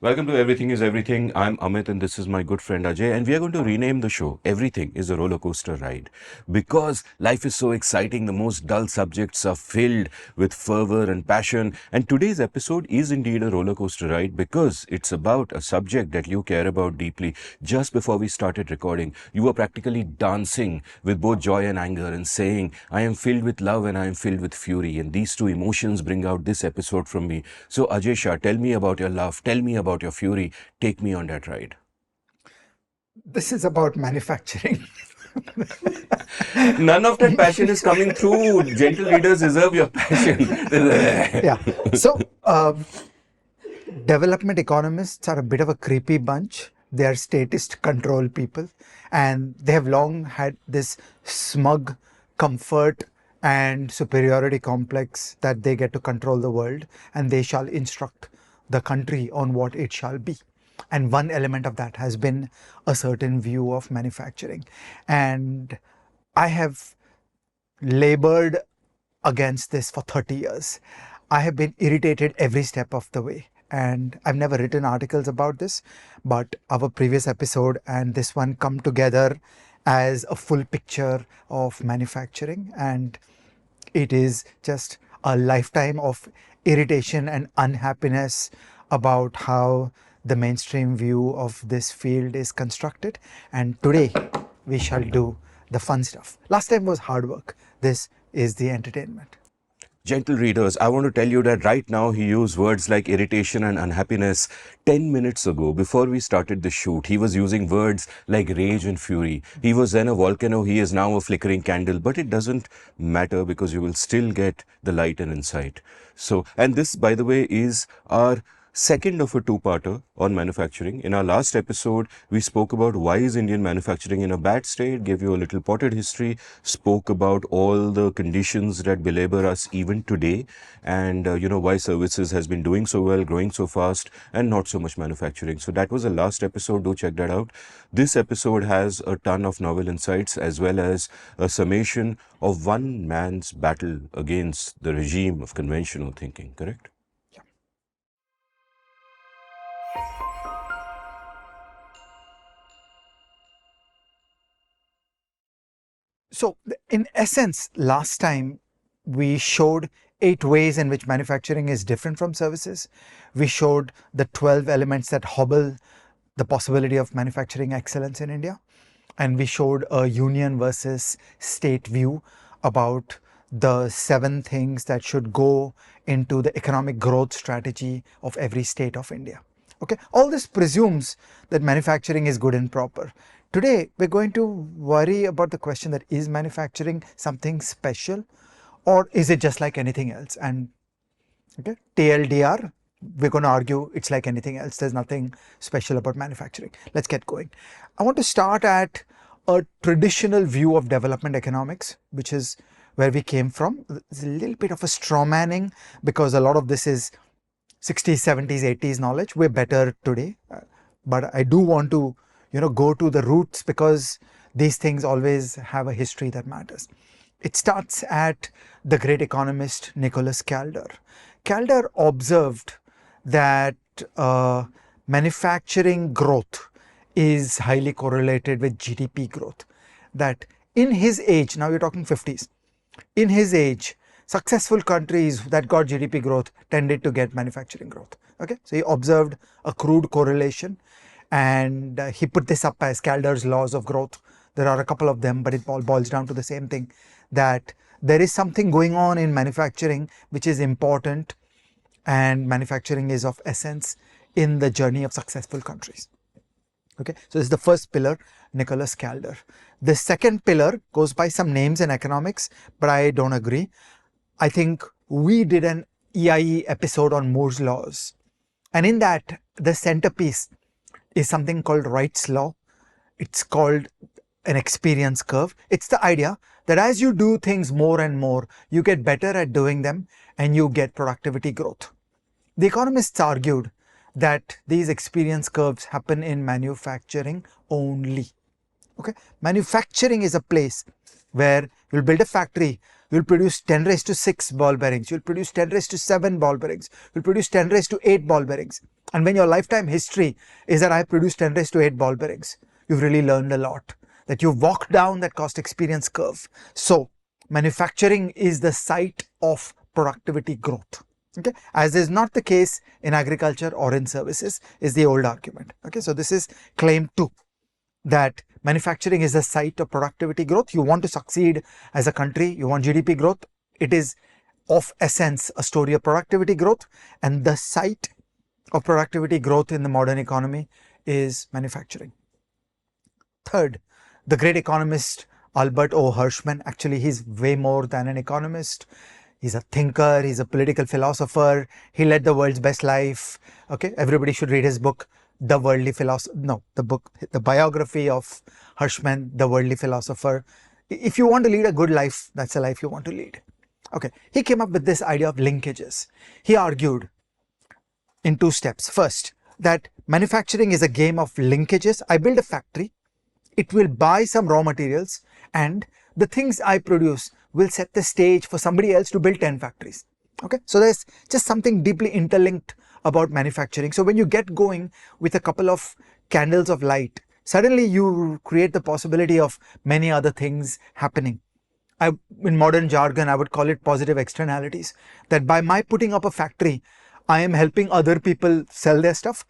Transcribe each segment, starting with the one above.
Welcome to Everything is Everything. I'm Amit and this is my good friend Ajay, and we are going to rename the show Everything is a Roller Coaster Ride. Because life is so exciting, the most dull subjects are filled with fervor and passion. And today's episode is indeed a roller coaster ride because it's about a subject that you care about deeply. Just before we started recording, you were practically dancing with both joy and anger and saying, I am filled with love and I am filled with fury. And these two emotions bring out this episode from me. So Ajay Shah, tell me about your love, tell me about your fury, take me on that ride. This is about manufacturing. None of that passion is coming through. Gentle readers deserve your passion. Yeah. So, development economists are a bit of a creepy bunch. They are statist control people, and they have long had this smug comfort and superiority complex that they get to control the world and they shall instruct the country on what it shall be. And one element of that has been a certain view of manufacturing. And I have labored against this for 30 years. I have been irritated every step of the way. And I've never written articles about this, but our previous episode and this one come together as a full picture of manufacturing. And it is just a lifetime of irritation and unhappiness about how the mainstream view of this field is constructed. And today we shall do the fun stuff. Last time was hard work. This is the entertainment. Gentle readers, I want to tell you that right now he used words like irritation and unhappiness. 10 minutes ago, before we started the shoot, he was using words like rage and fury. He was then a volcano, he is now a flickering candle, but it doesn't matter because you will still get the light and insight. So, and this, by the way, is our second of a two-parter on manufacturing. In our last episode, we spoke about why is Indian manufacturing in a bad state, gave you a little potted history, spoke about all the conditions that belabor us even today, and why services has been doing so well, growing so fast, and not so much manufacturing. So that was the last episode. Do check that out. This episode has a ton of novel insights as well as a summation of one man's battle against the regime of conventional thinking, correct? So, in essence, last time we showed 8 ways in which manufacturing is different from services. We showed the 12 elements that hobble the possibility of manufacturing excellence in India. And we showed a union versus state view about the 7 things that should go into the economic growth strategy of every state of India. Okay, all this presumes that manufacturing is good and proper. Today, we're going to worry about the question that is manufacturing something special or is it just like anything else? And okay, TLDR, we're going to argue it's like anything else. There's nothing special about manufacturing. Let's get going. I want to start at a traditional view of development economics, which is where we came from. It's a little bit of a straw manning because a lot of this is 60s, 70s, 80s knowledge. We're better today. But I do want to, go to the roots because these things always have a history that matters. It starts at the great economist Nicholas Calder. Calder observed that manufacturing growth is highly correlated with GDP growth. That in his age, now we're talking 50s, in his age, successful countries that got GDP growth tended to get manufacturing growth. Okay, so he observed a crude correlation and he put this up as Calder's laws of growth. There are a couple of them, but it all boils down to the same thing, that there is something going on in manufacturing which is important, and manufacturing is of essence in the journey of successful countries. Okay, so this is the first pillar, Nicholas Calder. The second pillar goes by some names in economics, but I don't agree. I think we did an EIE episode on Moore's laws, and in that the centerpiece is something called Wright's law. It's called an experience curve. It's the idea that as you do things more and more, you get better at doing them and you get productivity growth. The economists argued that these experience curves happen in manufacturing only. Okay, manufacturing is a place where you'll build a factory, you'll produce 10 raised to 6 ball bearings, you'll produce 10 raised to 7 ball bearings, you'll produce 10 raised to 8 ball bearings. And when your lifetime history is that I produced 10 raised to 8 ball bearings, you've really learned a lot, that you've walked down that cost experience curve. So manufacturing is the site of productivity growth. Okay, as is not the case in agriculture or in services, is the old argument. Okay, so this is claim 2, that manufacturing is the site of productivity growth. You want to succeed as a country, you want GDP growth, it is of essence a story of productivity growth, and the site of productivity growth in the modern economy is manufacturing. Third, the great economist Albert O. Hirschman, actually he's way more than an economist. He's a thinker, he's a political philosopher, he led the world's best life. Okay, everybody should read his book, The Worldly Philosopher. No, the biography of Hirschman, The Worldly Philosopher. If you want to lead a good life, that's the life you want to lead. Okay, he came up with this idea of linkages. He argued in 2 steps. First, that manufacturing is a game of linkages. I build a factory, it will buy some raw materials, and the things I produce will set the stage for somebody else to build 10 factories. Okay, so there's just something deeply interlinked about manufacturing. So when you get going with a couple of candles of light, suddenly you create the possibility of many other things happening. In modern jargon, I would call it positive externalities, that by my putting up a factory, I am helping other people sell their stuff,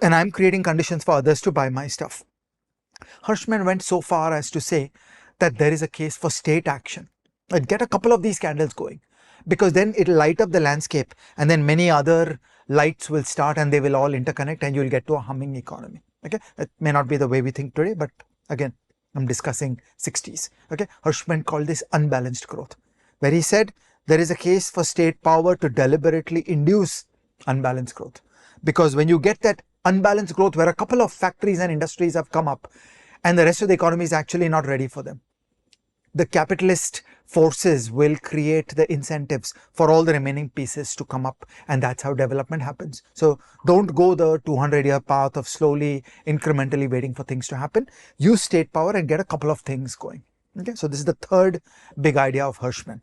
and I'm creating conditions for others to buy my stuff. Hirschman went so far as to say that there is a case for state action. And get a couple of these candles going, because then it'll light up the landscape, and then many other lights will start and they will all interconnect, and you'll get to a humming economy. Okay, that may not be the way we think today, but again, I'm discussing 60s. Okay, Hirschman called this unbalanced growth, where he said there is a case for state power to deliberately induce unbalanced growth, because when you get that unbalanced growth where a couple of factories and industries have come up and the rest of the economy is actually not ready for them, the capitalist forces will create the incentives for all the remaining pieces to come up, and that's how development happens. So don't go the 200-year path of slowly, incrementally waiting for things to happen. Use state power and get a couple of things going. Okay, so this is the third big idea of Hirschman.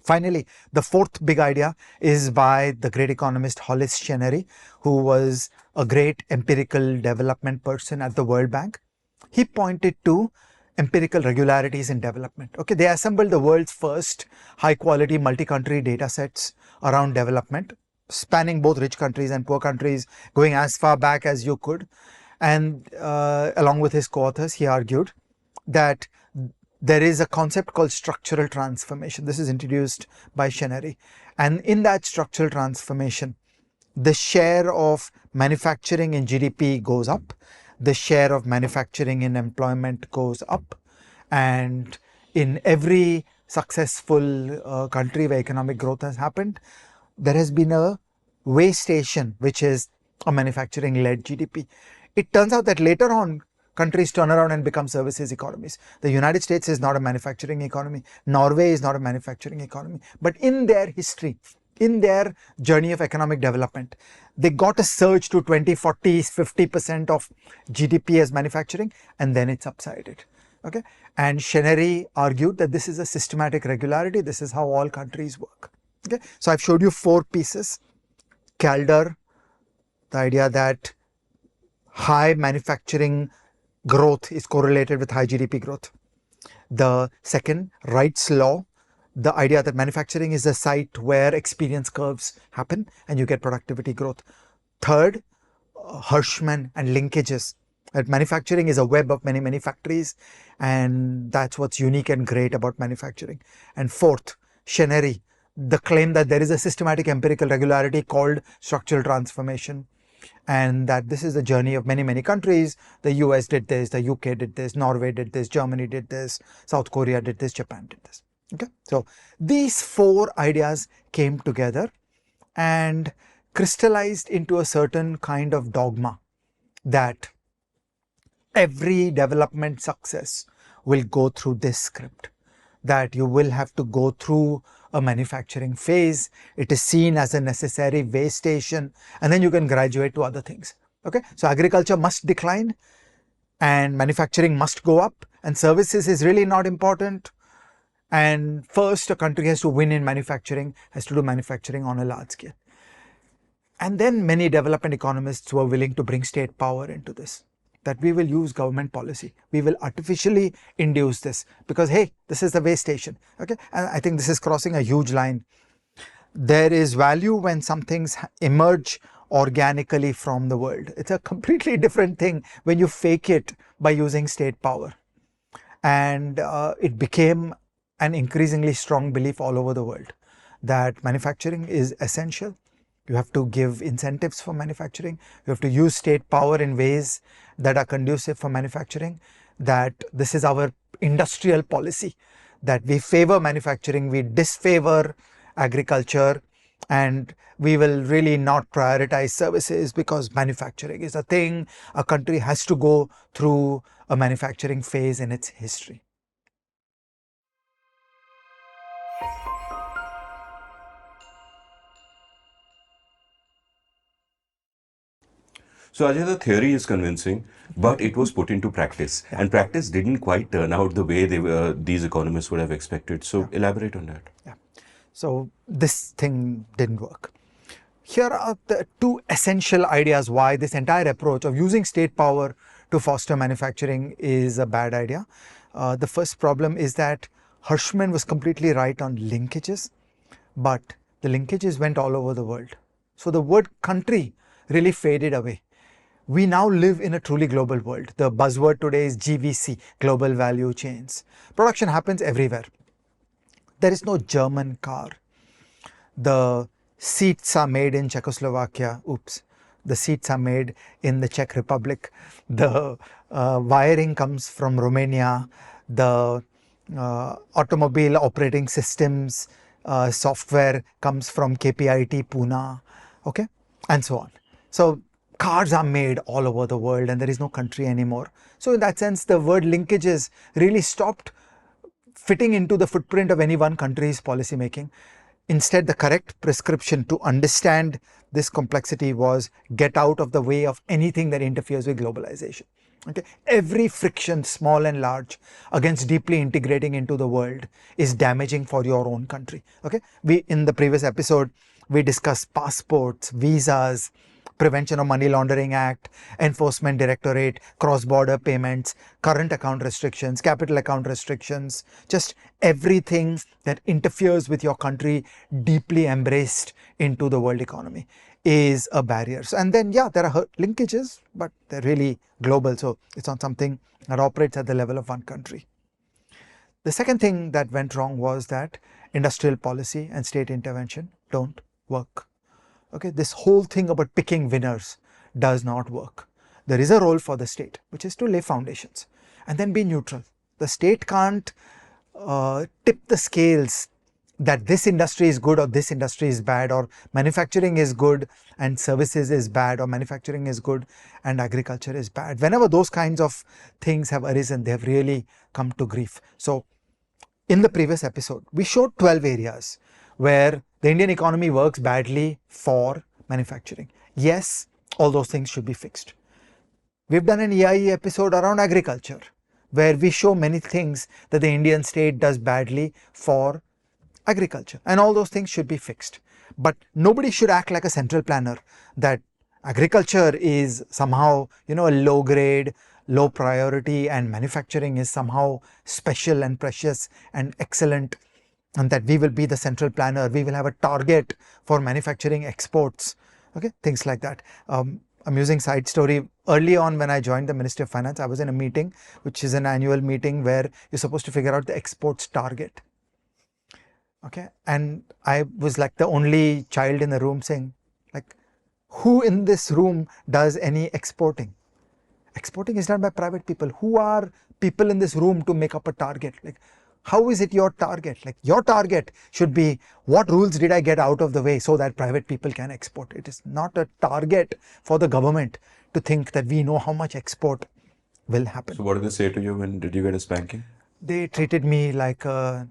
Finally, the fourth big idea is by the great economist Hollis Chenery, who was a great empirical development person at the World Bank. He pointed to empirical regularities in development. Okay, they assembled the world's first high-quality multi-country data sets around development, spanning both rich countries and poor countries, going as far back as you could. And along with his co-authors, he argued that there is a concept called structural transformation. This is introduced by Chenery. And in that structural transformation, the share of manufacturing in GDP goes up, the share of manufacturing in employment goes up, and in every successful country where economic growth has happened, there has been a way station, which is a manufacturing-led GDP. It turns out that later on, countries turn around and become services economies. The United States is not a manufacturing economy. Norway is not a manufacturing economy. But in their history, in their journey of economic development, they got a surge to 20, 40, 50% of GDP as manufacturing, and then it subsided. Okay, and Chenery argued that this is a systematic regularity. This is how all countries work. Okay, so I've showed you 4 pieces. Calder, the idea that high manufacturing growth is correlated with high GDP growth. The second, Wright's law, the idea that manufacturing is a site where experience curves happen and you get productivity growth. Third, Hirschman and linkages, that manufacturing is a web of many, many factories, and that's what's unique and great about manufacturing. And fourth, Chenery, the claim that there is a systematic empirical regularity called structural transformation, and that this is the journey of many, many countries. The US did this, the UK did this, Norway did this, Germany did this, South Korea did this, Japan did this. Okay, so these 4 ideas came together and crystallized into a certain kind of dogma that every development success will go through this script, that you will have to go through a manufacturing phase. It is seen as a necessary way station, and then you can graduate to other things. Okay, so agriculture must decline and manufacturing must go up, and services is really not important. And first, a country has to win in manufacturing, has to do manufacturing on a large scale. And then many development economists were willing to bring state power into this, that we will use government policy. We will artificially induce this because, hey, this is the way station. Okay. And I think this is crossing a huge line. There is value when some things emerge organically from the world. It's a completely different thing when you fake it by using state power. And it became an increasingly strong belief all over the world that manufacturing is essential. You have to give incentives for manufacturing. You have to use state power in ways that are conducive for manufacturing. That this is our industrial policy, that we favor manufacturing, we disfavor agriculture, and we will really not prioritize services because manufacturing is a thing. A country has to go through a manufacturing phase in its history. So Ajay, the theory is convincing, but it was put into practice, and practice didn't quite turn out the way these economists would have expected. So elaborate on that. Yeah. So this thing didn't work. Here are the two essential ideas why this entire approach of using state power to foster manufacturing is a bad idea. The first problem is that Hirschman was completely right on linkages, but the linkages went all over the world. So the word country really faded away. We now live in a truly global world. The buzzword today is GVC, global value chains. Production happens everywhere. There is no German car. The seats are made in Czechoslovakia. Oops. The seats are made in the Czech Republic. The wiring comes from Romania. The automobile operating systems software comes from KPIT Pune. Okay, and so on. So cars are made all over the world and there is no country anymore. So in that sense, the word linkages really stopped fitting into the footprint of any one country's policy making. Instead, the correct prescription to understand this complexity was get out of the way of anything that interferes with globalization. Okay, every friction, small and large, against deeply integrating into the world is damaging for your own country. Okay, in the previous episode we discussed passports, visas, Prevention of Money Laundering Act, Enforcement Directorate, cross-border payments, current account restrictions, capital account restrictions, just everything that interferes with your country deeply embraced into the world economy is a barrier. So, and then, yeah, there are linkages, but they're really global. So it's not something that operates at the level of one country. The second thing that went wrong was that industrial policy and state intervention don't work. Okay, this whole thing about picking winners does not work. There is a role for the state, which is to lay foundations and then be neutral. The state can't tip the scales that this industry is good or this industry is bad, or manufacturing is good and services is bad, or manufacturing is good and agriculture is bad. Whenever those kinds of things have arisen, they have really come to grief. So in the previous episode, we showed 12 areas where the Indian economy works badly for manufacturing. Yes, all those things should be fixed. We've done an EIE episode around agriculture, where we show many things that the Indian state does badly for agriculture, and all those things should be fixed. But nobody should act like a central planner that agriculture is somehow, a low grade, low priority, and manufacturing is somehow special and precious and excellent, and that we will be the central planner, we will have a target for manufacturing exports. Okay, things like that. Amusing side story, early on when I joined the Ministry of Finance, I was in a meeting, which is an annual meeting where you're supposed to figure out the exports target. Okay, and I was like the only child in the room saying, like, who in this room does any exporting? Exporting is done by private people. Who are people in this room to make up a target? Like, how is it your target? Like, your target should be, what rules did I get out of the way so that private people can export? It is not a target for the government to think that we know how much export will happen. So what did they say to you when did you get a spanking? They treated me like a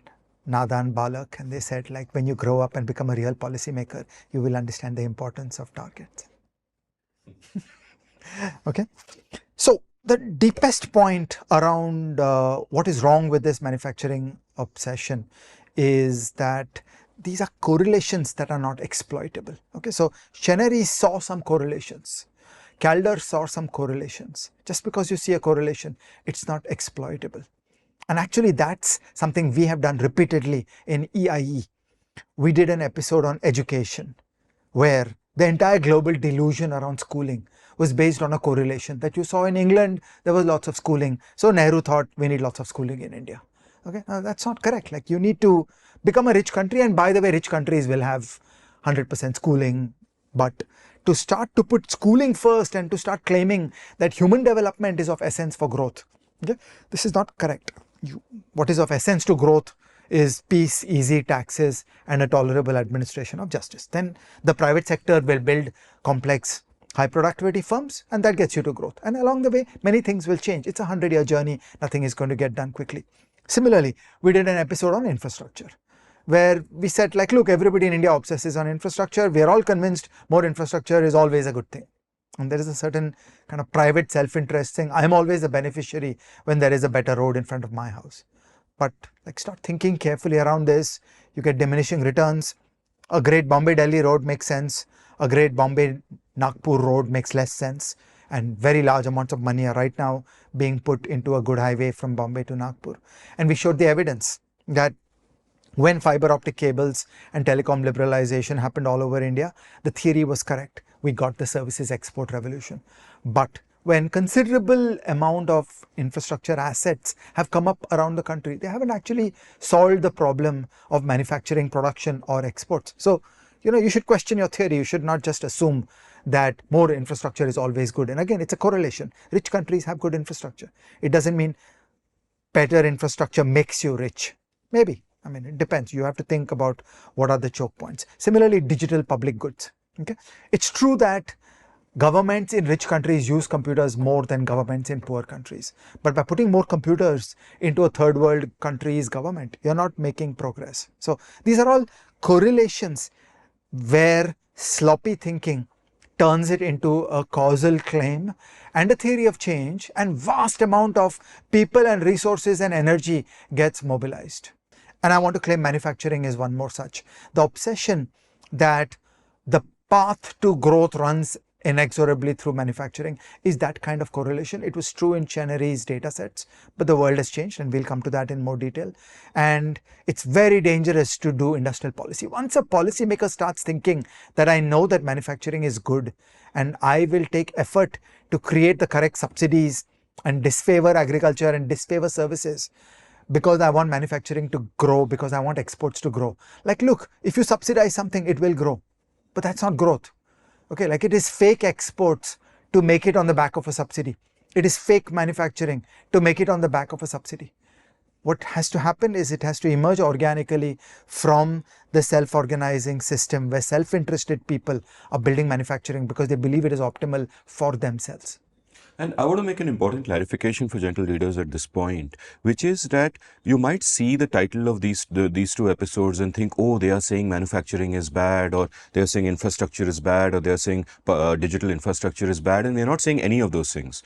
Nadan Balak, and they said, like, when you grow up and become a real policymaker, you will understand the importance of targets. Okay. So The deepest point around what is wrong with this manufacturing obsession is that these are correlations that are not exploitable. Okay, so Chenery saw some correlations. Calder saw some correlations. Just because you see a correlation, it's not exploitable. And actually, that's something we have done repeatedly in EIE. We did an episode on education where the entire global delusion around schooling was based on a correlation that you saw in England. There was lots of schooling, so Nehru thought we need lots of schooling in India. Okay, now that's not correct. Like, you need to become a rich country, and by the way, rich countries will have 100% schooling, but to start to put schooling first and to start claiming that human development is of essence for growth, okay, this is not correct. What is of essence to growth is peace, easy taxes, and a tolerable administration of justice. Then the private sector will build complex, high productivity firms, and that gets you to growth. And along the way, many things will change. It's a 100-year journey. Nothing is going to get done quickly. Similarly, we did an episode on infrastructure where we said, like, look, everybody in India obsesses on infrastructure. We are all convinced more infrastructure is always a good thing. And there is a certain kind of private self-interest thing. I'm always a beneficiary when there is a better road in front of my house. But like, start thinking carefully around this. You get diminishing returns. A great Bombay-Delhi road makes sense. A great Bombay-Nagpur road makes less sense. And very large amounts of money are right now being put into a good highway from Bombay to Nagpur. And we showed the evidence that when fiber optic cables and telecom liberalization happened all over India, the theory was correct. We got the services export revolution. But when considerable amount of infrastructure assets have come up around the country, they haven't actually solved the problem of manufacturing, production, or exports. So, you should question your theory. You should not just assume that more infrastructure is always good. And again, it's a correlation. Rich countries have good infrastructure. It doesn't mean better infrastructure makes you rich. Maybe. I mean, it depends. You have to think about what are the choke points. Similarly, digital public goods. Okay, it's true that governments in rich countries use computers more than governments in poor countries. But by putting more computers into a third world country's government, you're not making progress. So these are all correlations where sloppy thinking turns it into a causal claim and a theory of change, and vast amount of people and resources and energy gets mobilized. And I want to claim manufacturing is one more such. The obsession that the path to growth runs inexorably through manufacturing is that kind of correlation. It was true in Chenery's data sets, but the world has changed, and we'll come to that in more detail. And it's very dangerous to do industrial policy. Once a policymaker starts thinking that I know that manufacturing is good and I will take effort to create the correct subsidies and disfavor agriculture and disfavor services, because I want manufacturing to grow, because I want exports to grow. Like, look, if you subsidize something, it will grow, but that's not growth. Okay, like, it is fake exports to make it on the back of a subsidy. It is fake manufacturing to make it on the back of a subsidy. What has to happen is it has to emerge organically from the self-organizing system where self-interested people are building manufacturing because they believe it is optimal for themselves. And I want to make an important clarification for gentle readers at this point, which is that you might see the title of these two episodes and think, oh, they are saying manufacturing is bad, or they are saying infrastructure is bad, or they are saying digital infrastructure is bad, and we are not saying any of those things.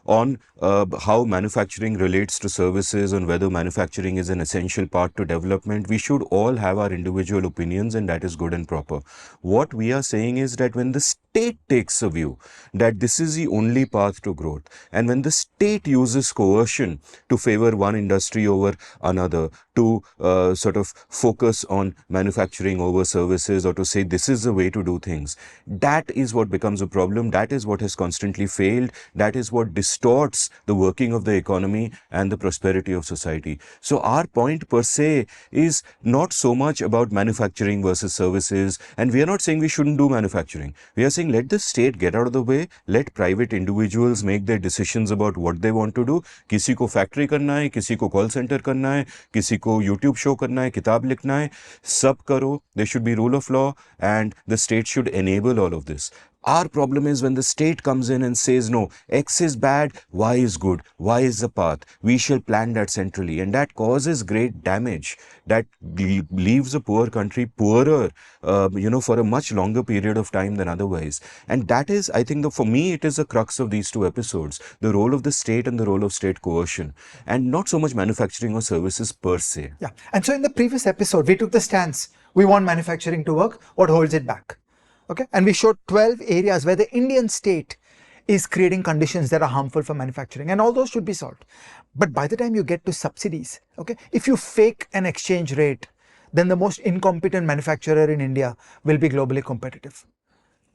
On how manufacturing relates to services, on whether manufacturing is an essential part to development, we should all have our individual opinions, and that is good and proper. What we are saying is that when the state takes a view that this is the only path to growth, and when the state uses coercion to favor one industry over another, to sort of focus on manufacturing over services, or to say this is the way to do things, that is what becomes a problem. That is what has constantly failed. That is what distorts the working of the economy and the prosperity of society. So our point per se is not so much about manufacturing versus services, and we are not saying we shouldn't do manufacturing. We are saying let the state get out of the way, let private individuals make their decisions about what they want to do. किसी को factory करना है, किसी को call centre करना है, किसी को यूट्यूब शो करना है, किताब लिखना है, सब करो. There should be rule of law, and the state should enable all of this. Our problem is when the state comes in and says, no, X is bad, Y is good, Y is the path. We shall plan that centrally. And that causes great damage. That leaves a poor country poorer, for a much longer period of time than otherwise. And that is, I think, for me, it is the crux of these two episodes, the role of the state and the role of state coercion, and not so much manufacturing or services per se. Yeah. And so in the previous episode, we took the stance, we want manufacturing to work. What holds it back? Okay. And we showed 12 areas where the Indian state is creating conditions that are harmful for manufacturing, and all those should be solved. But by the time you get to subsidies, okay, if you fake an exchange rate, then the most incompetent manufacturer in India will be globally competitive.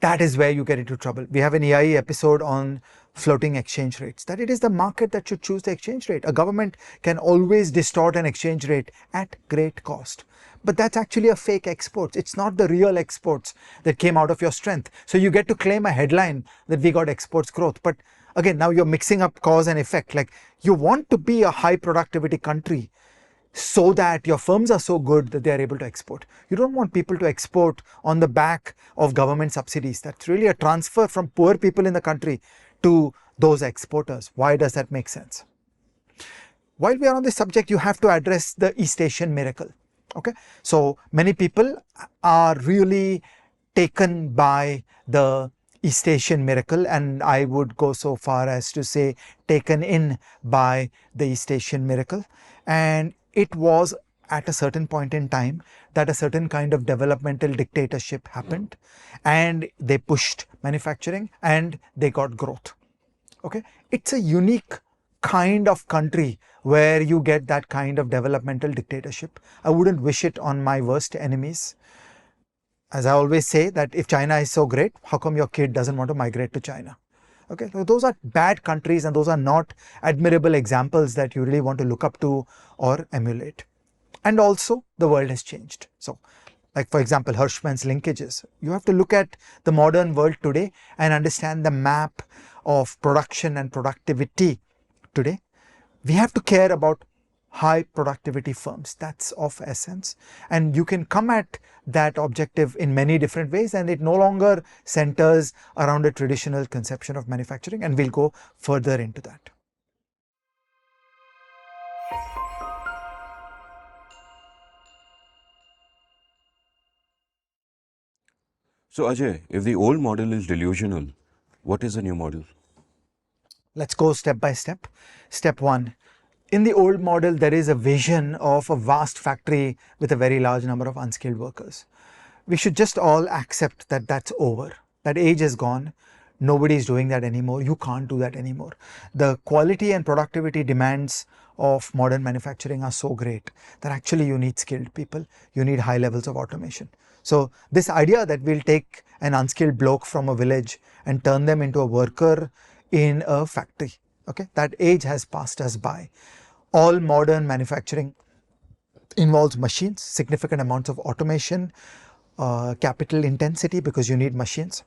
That is where you get into trouble. We have an EIE episode on floating exchange rates, that it is the market that should choose the exchange rate. A government can always distort an exchange rate at great cost. But that's actually a fake export. It's not the real exports that came out of your strength. So you get to claim a headline that we got exports growth. But again, now you're mixing up cause and effect. Like, you want to be a high productivity country so that your firms are so good that they are able to export. You don't want people to export on the back of government subsidies. That's really a transfer from poor people in the country to those exporters. Why does that make sense? While we are on this subject, you have to address the East Asian miracle. Okay, so many people are really taken by the East Asian miracle, and I would go so far as to say taken in by the East Asian miracle. And it was at a certain point in time that a certain kind of developmental dictatorship happened, and they pushed manufacturing and they got growth. Okay, it's a unique kind of country where you get that kind of developmental dictatorship. I wouldn't wish it on my worst enemies. As I always say, that if China is so great, how come your kid doesn't want to migrate to China? Okay, so those are bad countries, and those are not admirable examples that you really want to look up to or emulate. And also, the world has changed. So, like for example, Hirschman's linkages. You have to look at the modern world today and understand the map of production and productivity today. We have to care about high productivity firms. That's of essence. And you can come at that objective in many different ways, and it no longer centers around a traditional conception of manufacturing, and we'll go further into that. So Ajay, if the old model is delusional, what is the new model? Let's go step by step. Step one. In the old model, there is a vision of a vast factory with a very large number of unskilled workers. We should just all accept that that's over. That age is gone. Nobody is doing that anymore. You can't do that anymore. The quality and productivity demands of modern manufacturing are so great that actually you need skilled people. You need high levels of automation. So this idea that we'll take an unskilled bloke from a village and turn them into a worker in a factory, okay, that age has passed us by. All modern manufacturing involves machines, significant amounts of automation, capital intensity because you need machines,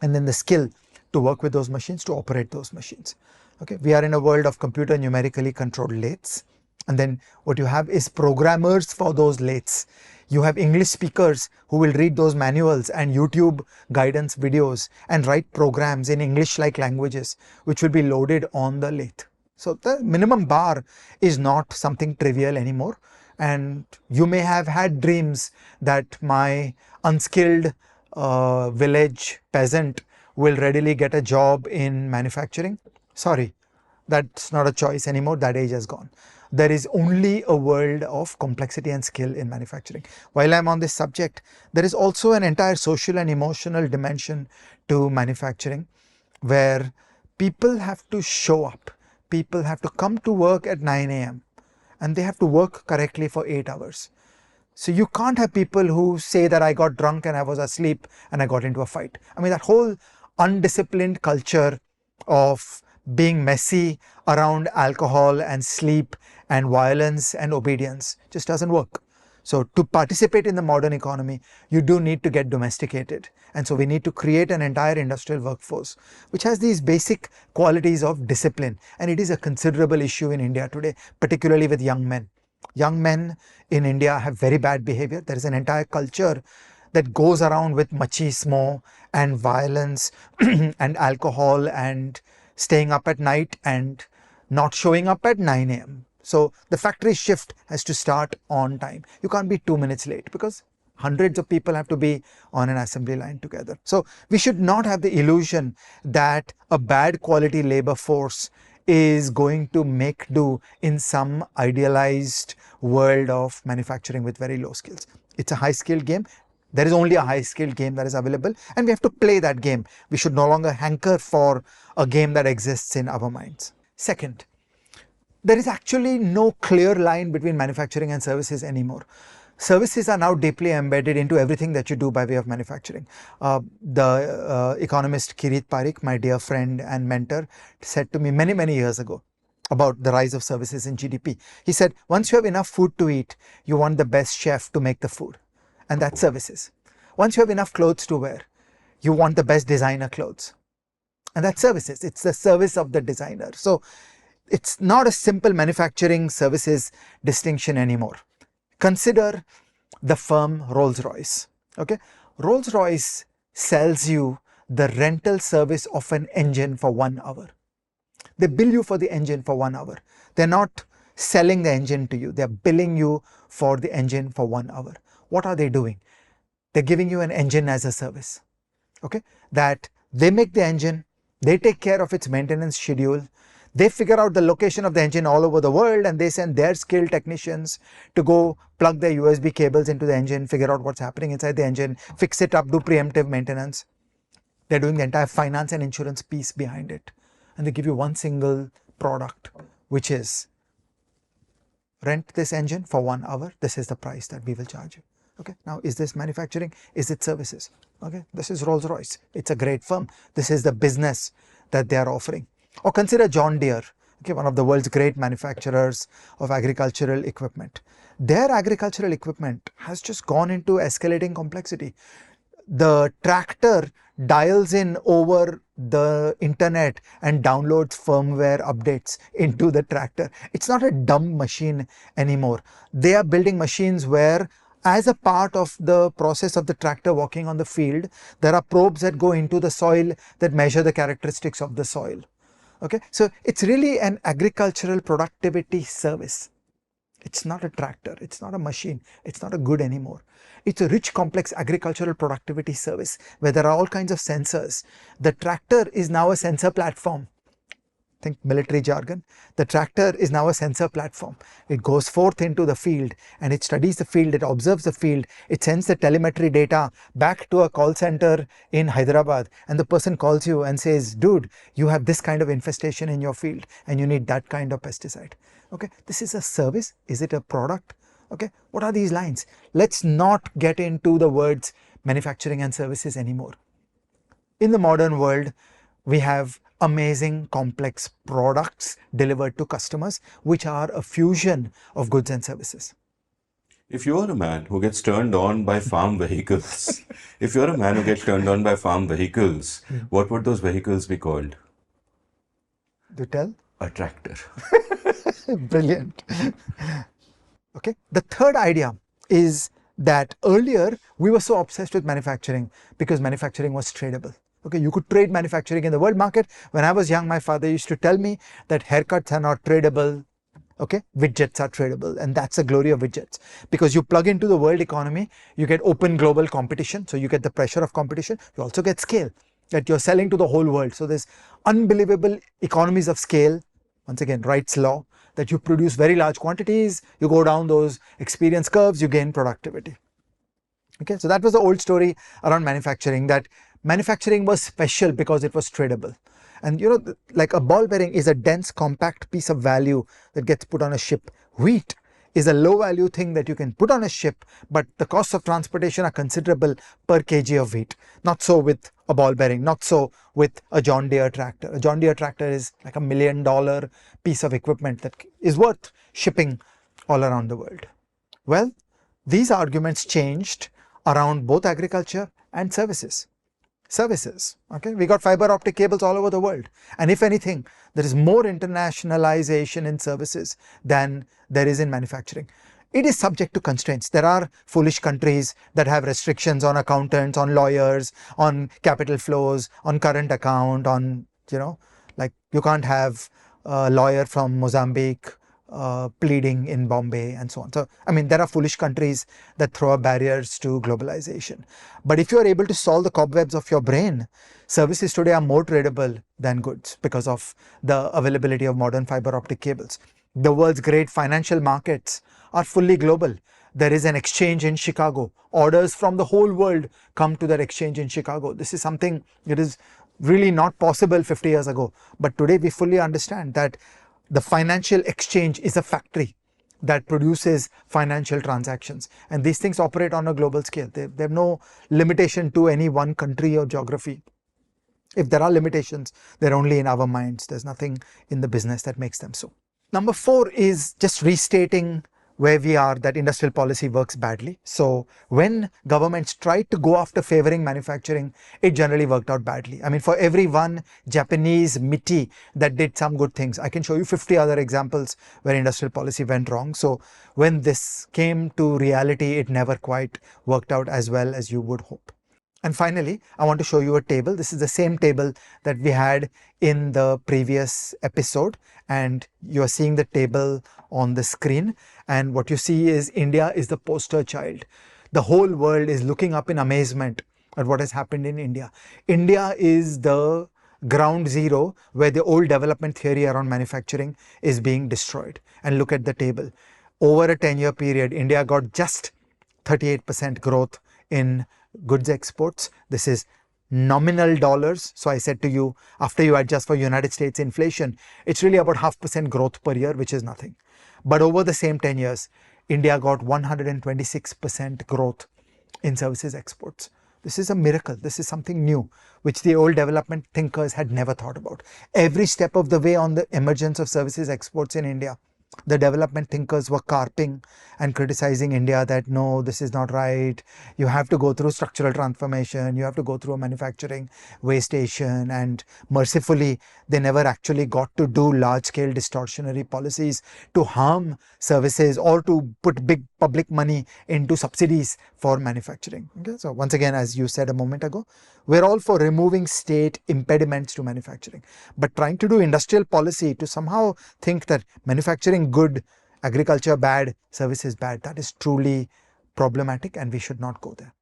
and then the skill to work with those machines, to operate those machines. Okay, we are in a world of computer numerically controlled lathes, and then what you have is programmers for those lathes. You have English speakers who will read those manuals and YouTube guidance videos and write programs in English-like languages, which will be loaded on the lathe. So the minimum bar is not something trivial anymore. And you may have had dreams that my unskilled village peasant will readily get a job in manufacturing. Sorry, that's not a choice anymore. That age has gone. There is only a world of complexity and skill in manufacturing. While I'm on this subject, there is also an entire social and emotional dimension to manufacturing where people have to show up. People have to come to work at 9 a.m. and they have to work correctly for 8 hours. So you can't have people who say that I got drunk and I was asleep and I got into a fight. I mean, that whole undisciplined culture of being messy around alcohol and sleep and violence and obedience just doesn't work. So to participate in the modern economy, you do need to get domesticated. And so we need to create an entire industrial workforce which has these basic qualities of discipline. And it is a considerable issue in India today, particularly with young men. Young men in India have very bad behavior. There is an entire culture that goes around with machismo and violence and alcohol and staying up at night and not showing up at 9 a.m. So the factory shift has to start on time. You can't be 2 minutes late because hundreds of people have to be on an assembly line together. So we should not have the illusion that a bad quality labor force is going to make do in some idealized world of manufacturing with very low skills. It's a high skilled game. There is only a high skilled game that is available, and we have to play that game. We should no longer hanker for a game that exists in our minds. Second, there is actually no clear line between manufacturing and services anymore. Services are now deeply embedded into everything that you do by way of manufacturing. The economist Kirit Parikh, my dear friend and mentor, said to me many, many years ago about the rise of services in GDP. He said, once you have enough food to eat, you want the best chef to make the food. And that's services. Once you have enough clothes to wear, you want the best designer clothes. And that's services. It's the service of the designer. So it's not a simple manufacturing services distinction anymore. Consider the firm Rolls-Royce. Okay, Rolls-Royce sells you the rental service of an engine for 1 hour. They bill you for the engine for 1 hour. They're not selling the engine to you. They're billing you for the engine for 1 hour. What are they doing? They're giving you an engine as a service. Okay, that they make the engine, they take care of its maintenance schedule, they figure out the location of the engine all over the world, and they send their skilled technicians to go plug their USB cables into the engine, figure out what's happening inside the engine, fix it up, do preemptive maintenance. They're doing the entire finance and insurance piece behind it. And they give you one single product, which is rent this engine for 1 hour. This is the price that we will charge you. Okay, now is this manufacturing? Is it services? Okay, this is Rolls-Royce. It's a great firm. This is the business that they are offering. Or consider John Deere, okay, one of the world's great manufacturers of agricultural equipment. Their agricultural equipment has just gone into escalating complexity. The tractor dials in over the internet and downloads firmware updates into the tractor. It's not a dumb machine anymore. They are building machines where, as a part of the process of the tractor walking on the field, there are probes that go into the soil that measure the characteristics of the soil. Okay, so it's really an agricultural productivity service. It's not a tractor, it's not a machine, it's not a good anymore. It's a rich, complex agricultural productivity service where there are all kinds of sensors. The tractor is now a sensor platform. Think military jargon. The tractor is now a sensor platform. It goes forth into the field and it studies the field, it observes the field, it sends the telemetry data back to a call center in Hyderabad, and the person calls you and says, dude, you have this kind of infestation in your field and you need that kind of pesticide. Okay, this is a service. Is it a product? Okay, what are these lines? Let's not get into the words manufacturing and services anymore. In the modern world, we have amazing complex products delivered to customers, which are a fusion of goods and services. If you're a man who gets turned on by farm vehicles, if you're a man who gets turned on by farm vehicles, what would those vehicles be called? Do tell? A tractor. Brilliant. Okay. The third idea is that earlier we were so obsessed with manufacturing because manufacturing was tradable. Okay, you could trade manufacturing in the world market. When I was young, my father used to tell me that haircuts are not tradable. Okay, widgets are tradable, and that's the glory of widgets, because you plug into the world economy, you get open global competition, so you get the pressure of competition. You also get scale, that you're selling to the whole world. So there's unbelievable economies of scale. Once again, Wright's law, that you produce very large quantities, you go down those experience curves, you gain productivity. Okay, so that was the old story around manufacturing, that manufacturing was special because it was tradable. And you know, like a ball bearing is a dense, compact piece of value that gets put on a ship. Wheat is a low value thing that you can put on a ship, but the costs of transportation are considerable per kg of wheat. Not so with a ball bearing, not so with a John Deere tractor. A John Deere tractor is like $1 million piece of equipment that is worth shipping all around the world. Well, these arguments changed around both agriculture and services. Okay, we got fiber optic cables all over the world, and if anything, there is more internationalization in services than there is in manufacturing. it is subject to constraints. There are foolish countries that have restrictions on accountants, on lawyers, on capital flows, on current account, on, like you can't have a lawyer from Mozambique pleading in Bombay and so on. So, I mean, there are foolish countries that throw up barriers to globalization. But if you are able to solve the cobwebs of your brain, services today are more tradable than goods because of the availability of modern fiber optic cables. The world's great financial markets are fully global. There is an exchange in Chicago. Orders from the whole world come to that exchange in Chicago. This is something that is really not possible 50 years ago. But today we fully understand that the financial exchange is a factory that produces financial transactions. And these things operate on a global scale. They have no limitation to any one country or geography. If there are limitations, they're only in our minds. There's nothing in the business that makes them so. Number 4 is just restating where we are, that industrial policy works badly. So when governments tried to go after favoring manufacturing, it generally worked out badly. I mean, for every one Japanese MITI that did some good things, I can show you 50 other examples where industrial policy went wrong. So when this came to reality, it never quite worked out as well as you would hope. And finally, I want to show you a table. This is the same table that we had in the previous episode, and you are seeing the table on the screen. And what you see is India is the poster child. The whole world is looking up in amazement at what has happened in India. India is the ground zero where the old development theory around manufacturing is being destroyed. And look at the table. Over a 10-year period, India got just 38% growth in goods exports. This is nominal dollars. So I said to you, after you adjust for United States inflation, it's really about 0.5% growth per year, which is nothing. But over the same 10 years, India got 126% growth in services exports. This is a miracle. This is something new, which the old development thinkers had never thought about. Every step of the way on the emergence of services exports in India, the development thinkers were carping and criticizing India that no, this is not right. You have to go through structural transformation. You have to go through a manufacturing way station. And mercifully, they never actually got to do large-scale distortionary policies to harm services or to put big public money into subsidies for manufacturing. Okay? So once again, as you said a moment ago, we're all for removing state impediments to manufacturing. But trying to do industrial policy to somehow think that manufacturing good, agriculture bad, services bad, that is truly problematic and we should not go there.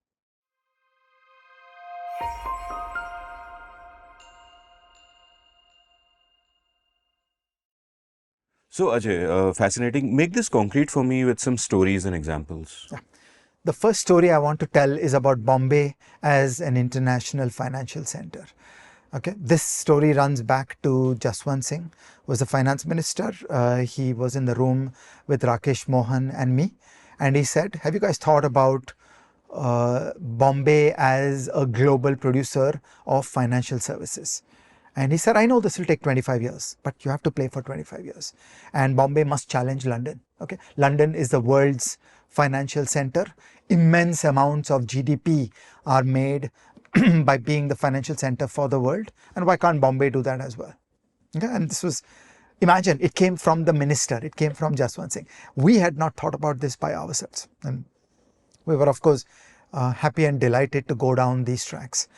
So Ajay, fascinating. Make this concrete for me with some stories and examples. Yeah. The first story I want to tell is about Bombay as an international financial center. Okay, this story runs back to Jaswant Singh, who was the finance minister. He was in the room with Rakesh Mohan and me, and he said, have you guys thought about Bombay as a global producer of financial services? And he said, I know this will take 25 years, but you have to play for 25 years. And Bombay must challenge London. Okay, London is the world's financial center. Immense amounts of GDP are made by being the financial center for the world. And why can't Bombay do that as well? Okay, and this was, imagine, it came from the minister. It came from Jaswant Singh. We had not thought about this by ourselves. And we were, of course, happy and delighted to go down these tracks.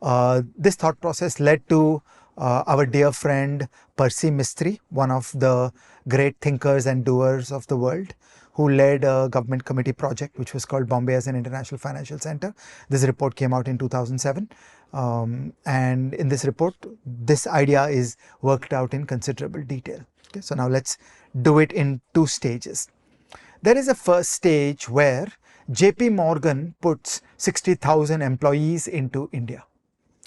This thought process led to our dear friend Percy Mistry, one of the great thinkers and doers of the world, who led a government committee project which was called Bombay as an International Financial Center. This report came out in 2007. And in this report, this idea is worked out in considerable detail. Okay, so now let's do it in 2 stages. There is a first stage where JP Morgan puts 60,000 employees into India.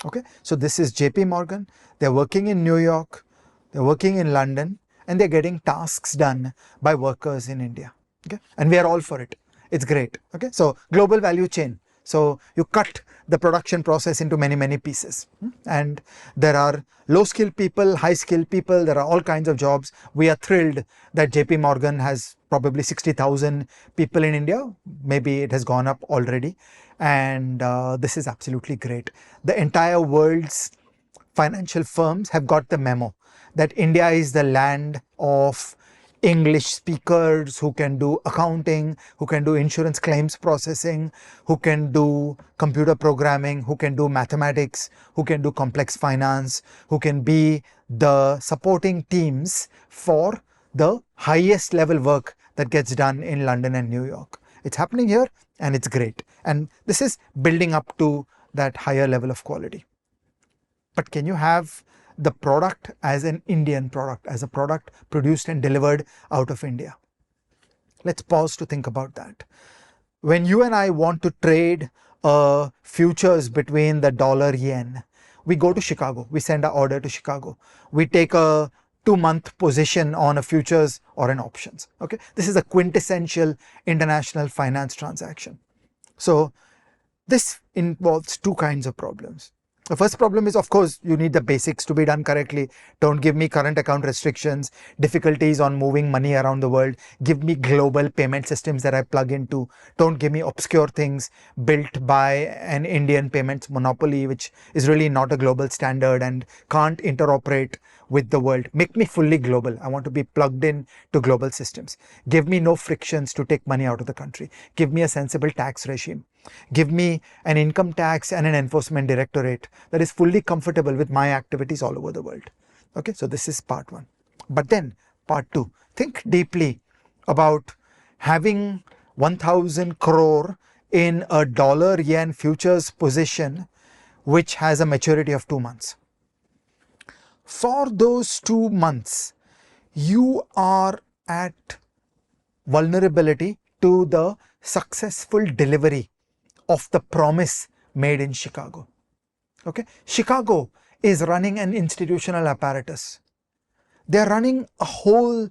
Okay, so this is JP Morgan. They're working in New York, they're working in London, and they're getting tasks done by workers in India. Okay, and we are all for it. It's great. Okay, so global value chain. So you cut the production process into many, many pieces. And there are low-skilled people, high-skilled people. There are all kinds of jobs. We are thrilled that JP Morgan has probably 60,000 people in India. Maybe it has gone up already. And this is absolutely great. The entire world's financial firms have got the memo that India is the land of English speakers who can do accounting, who can do insurance claims processing, who can do computer programming, who can do mathematics, who can do complex finance, who can be the supporting teams for the highest level work that gets done in London and New York. It's happening here and it's great. And this is building up to that higher level of quality. But can you have the product as an Indian product, as a product produced and delivered out of India? Let's pause to think about that. When you and I want to trade futures between the dollar yen, we go to Chicago, we send our order to Chicago, we take a 2-month position on a futures or an options. Okay, this is a quintessential international finance transaction. So this involves two kinds of problems. The first problem is, of course, you need the basics to be done correctly. Don't give me current account restrictions, difficulties on moving money around the world. Give me global payment systems that I plug into. Don't give me obscure things built by an Indian payments monopoly, which is really not a global standard and can't interoperate with the world. Make me fully global. I want to be plugged in to global systems. Give me no frictions to take money out of the country. Give me a sensible tax regime. Give me an income tax and an enforcement directorate that is fully comfortable with my activities all over the world. Okay, so this is part one. But then part two, think deeply about having 1,000 crore in a dollar yen futures position, which has a maturity of 2 months. For those 2 months, you are at vulnerability to the successful delivery of the promise made in Chicago. Okay, Chicago is running an institutional apparatus. They are running a whole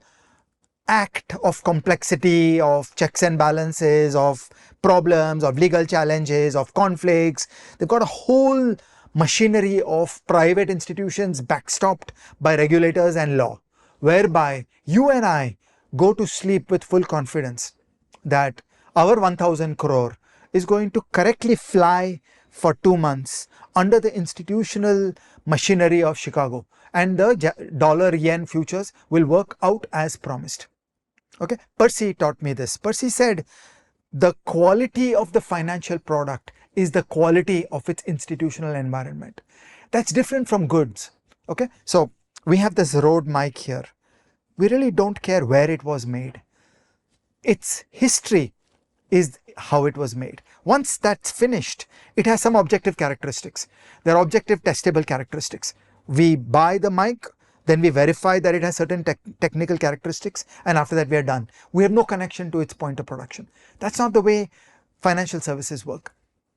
act of complexity, of checks and balances, of problems, of legal challenges, of conflicts. They've got a whole machinery of private institutions backstopped by regulators and law, whereby you and I go to sleep with full confidence that our 1,000 crore is going to correctly fly for 2 months under the institutional machinery of Chicago, and the dollar yen futures will work out as promised. Okay, Percy taught me this. Percy said the quality of the financial product is the quality of its institutional environment. That's different from goods. Okay, so we have this Rode mic here. We really don't care where it was made. Its history is how it was made. Once that's finished, it has some objective characteristics. There are objective testable characteristics. We buy the mic, then we verify that it has certain technical characteristics, and after that we are done. We have no connection to its point of production. That's not the way financial services work.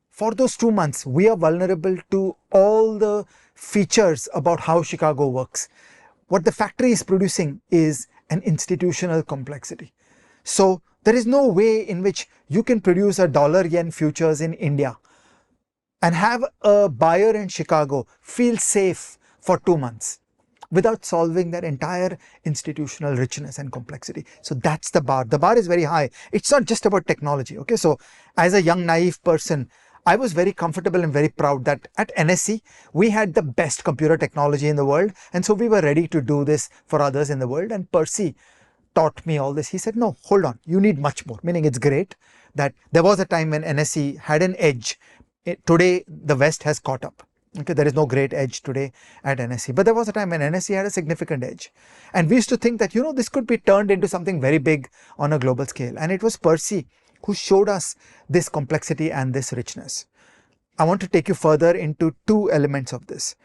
For those 2 months, we are vulnerable to all the features about how Chicago works. What the factory is producing is an institutional complexity. So there is no way in which you can produce a dollar yen futures in India and have a buyer in Chicago feel safe for 2 months without solving their entire institutional richness and complexity. So that's the bar. The bar is very high. It's not just about technology. Okay, so as a young naive person, I was very comfortable and very proud that at NSE, we had the best computer technology in the world. And so we were ready to do this for others in the world. And Percy taught me all this. He said, no, hold on, you need much more. Meaning it's great that there was a time when NSE had an edge. Today, the West has caught up. Okay, there is no great edge today at NSE, but there was a time when NSE had a significant edge. And we used to think that, this could be turned into something very big on a global scale. And it was Percy who showed us this complexity and this richness. I want to take you further into two elements of this.